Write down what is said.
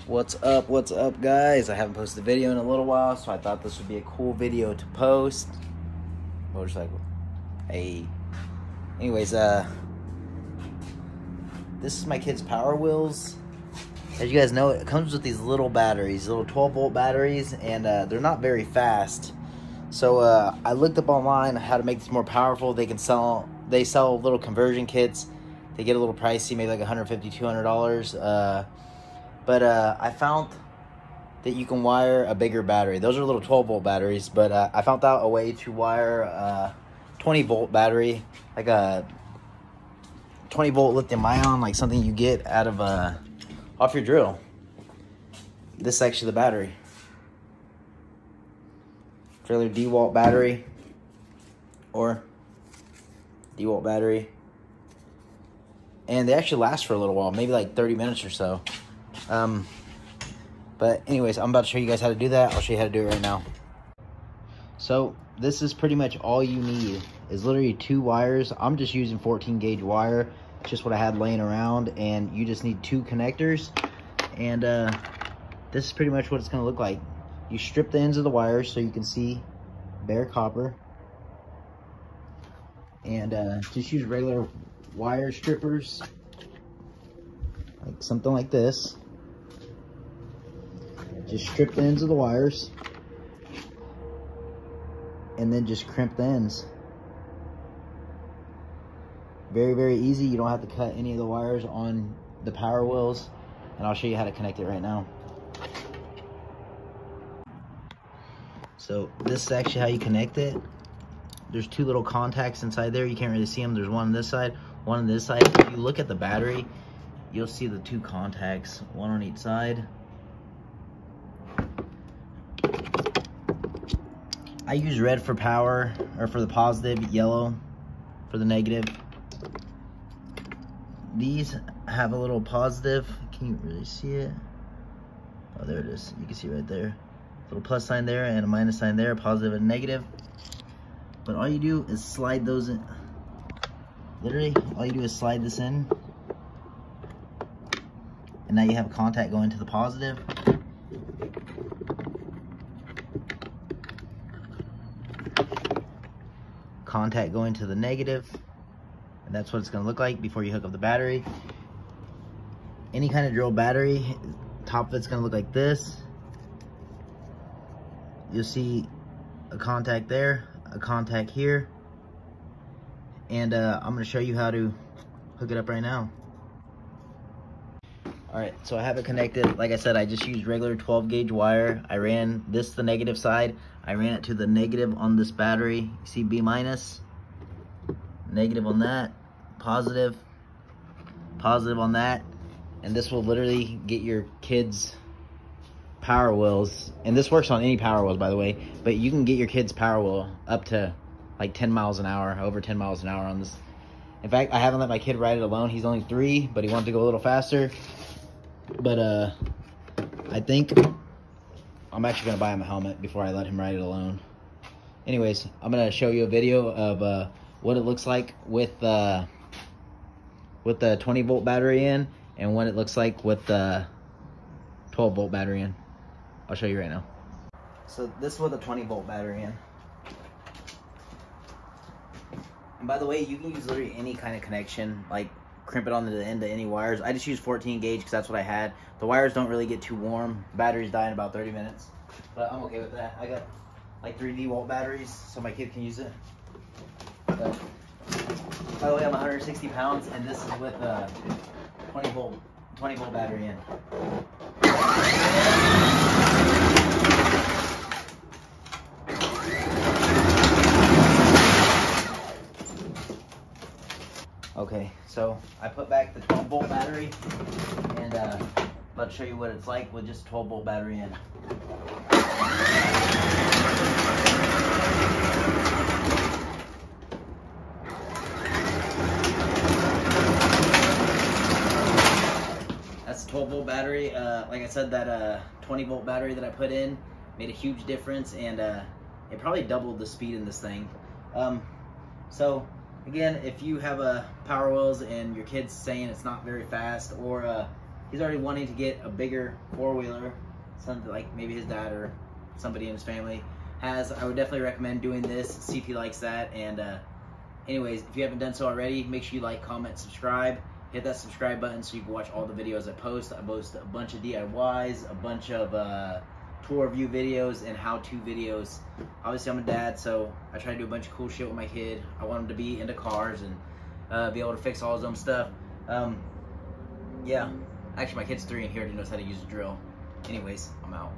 What's up guys? I haven't posted a video in a little while, so I thought this would be a cool video to post. Motorcycle. Hey. Anyways, this is my kid's Power Wheels. As you guys know, it comes with these little batteries, little 12-volt batteries, and they're not very fast. So I looked up online how to make this more powerful. They sell little conversion kits. They get a little pricey, maybe like $150, $200. But I found that you can wire a bigger battery. Those are little 12-volt batteries, but I found out a way to wire a 20-volt battery, like a 20-volt lithium-ion, like something you get out of off your drill. This is actually the battery. Trailer DeWalt battery, or DeWalt battery. And they actually last for a little while, maybe like 30 minutes or so. But anyways, I'm about to show you guys how to do that. I'll show you how to do it right now. So this is pretty much all you need, is literally 2 wires. I'm just using 14 gauge wire, just what I had laying around, and you just need 2 connectors. And this is pretty much what it's going to look like. You strip the ends of the wires so you can see bare copper, and just use regular wire strippers, like something like this. Just strip the ends of the wires and then just crimp the ends. Very, very easy. You don't have to cut any of the wires on the Power Wheels, and I'll show you how to connect it right now. So this is actually how you connect it. There's 2 little contacts inside there. You can't really see them. There's one on this side, one on this side. If you look at the battery, you'll see the 2 contacts, one on each side. I use red for power, or for the positive, yellow for the negative. These have a little positive. Can you really see it? Oh, there it is. You can see right there. Little plus sign there and a minus sign there, positive and negative. But all you do is slide those in. Literally, all you do is slide this in. And now you have a contact going to the positive. Contact going to the negative. And that's what it's going to look like before you hook up the battery. Any kind of drill battery, top of it's going to look like this. You'll see a contact there, a contact here, and I'm going to show you how to hook it up right now. Alright, so I have it connected. Like I said, I just used regular 12 gauge wire. I ran this to the negative side. I ran it to the negative on this battery. You see B minus, negative on that, positive, positive on that, and this will literally get your kids' Power Wheels, and this works on any Power Wheels, by the way, but you can get your kids' Power Wheel up to like 10 miles an hour, over 10 miles an hour on this. In fact, I haven't let my kid ride it alone. He's only 3, but he wanted to go a little faster. But I think I'm actually gonna buy him a helmet before I let him ride it alone. Anyways, I'm gonna show you a video of what it looks like with the 20-volt battery in, and what it looks like with the 12-volt battery in. I'll show you right now. So this is with a 20-volt battery in. And by the way, you can use literally any kind of connection, like crimp it onto the end of any wires. I just used 14 gauge because that's what I had. The wires don't really get too warm. The batteries die in about 30 minutes. But I'm okay with that. I got like 3 DeWalt batteries so my kid can use it. So, by the way, I'm 160 pounds, and this is with a 20-volt battery in. Okay, so I put back the 12-volt battery, and let's show you what it's like with just a 12-volt battery in. That's the 12-volt battery. Like I said, that 20-volt battery that I put in made a huge difference, and it probably doubled the speed in this thing. So again, if you have a Power Wheels and your kid's saying it's not very fast, or he's already wanting to get a bigger four-wheeler, something like maybe his dad or somebody in his family has. I would definitely recommend doing this, see if he likes that. And anyways, if you haven't done so already, make sure you like, comment, subscribe. Hit that subscribe button so you can watch all the videos I post. I post a bunch of DIYs, a bunch of tour review videos, and how-to videos. Obviously, I'm a dad, so I try to do a bunch of cool shit with my kid. I want him to be into cars and be able to fix all his own stuff. Yeah, actually, my kid's 3 and he already knows how to use a drill. Anyways, I'm out.